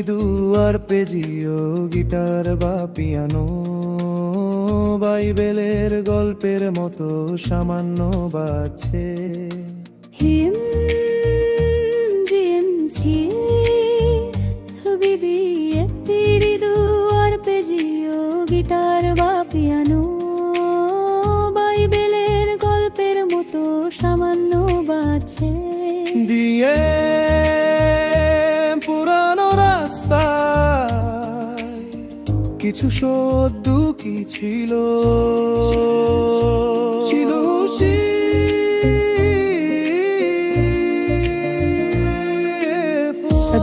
দুয়ার পেজিও গিটার বা পিয়ানো বাইবেলের গল্পের মতো সামান্য বাজছে। হিম জিম সি হবিবি এপিরি দুয়ার পেজিও গিটার বা পিয়ানো বাইবেলের গল্পের মতো সামান্য বাজছে। দিয়ে পুরানো রাস্তায় কিছু সদ্যু কি ছিল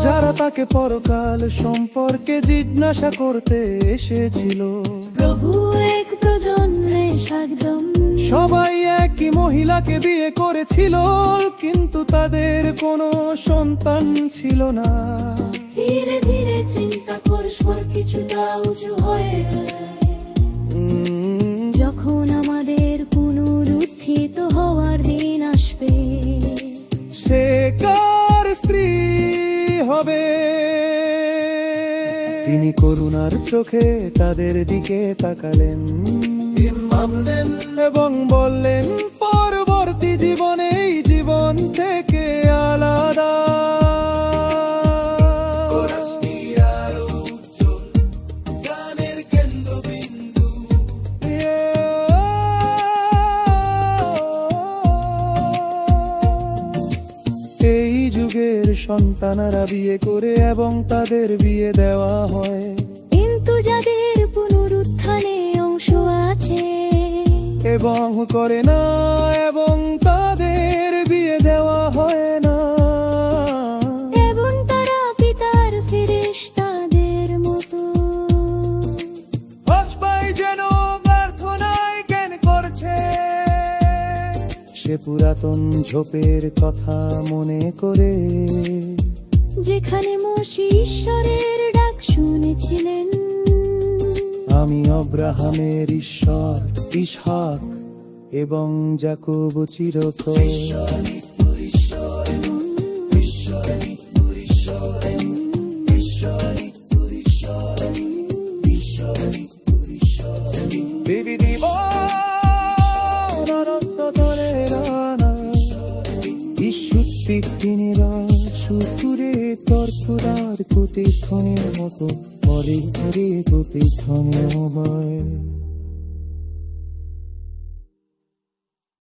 যারা তাকে পরকাল সম্পর্কে জিজ্ঞাসা করতে এসেছিল। প্রভু এক প্রজন্মে একদম সবাই একই মহিলাকে বিয়ে করেছিল, কিন্তু তাদের কোনো সন্তান ছিল না। ধীরে ধীরে চিন্তা পরস্পর কিছুটা উঁচু হয়ে যখন আমাদের পুনরুত্থিত হওয়ার দিন আসবে, সে কার স্ত্রী হবে? তিনি করুণার চোখে তাদের দিকে তাকালেন এবং বললেন, পরবর্তী জীবনে এই জীবন থেকে আলাদা এই যুগের সন্তানেরা বিয়ে করে এবং তাদের বিয়ে দেওয়া হয়, কিন্তু যাদের পুনরুত্থানে অংশ আছে এবং করে না এবং তাদের বিয়ে দেওয়া হয় না, এবং তারা পিতার ফেরেশতাদের মতো সবাই যেন প্রার্থনায় জ্ঞান করছে। সে পুরাতন ঝোপের কথা মনে করে, যেখানে মোশে ঈশ্বরের ডাক শুনেছিলেন, আমি অব্রাহামের ঈশ্বর, ইসহাক এবং যাকোব চিরকাল। সুতুরে তর্কুরার প্রতিধ্বনির মতো পরে প্রতিধ্বনি হয়।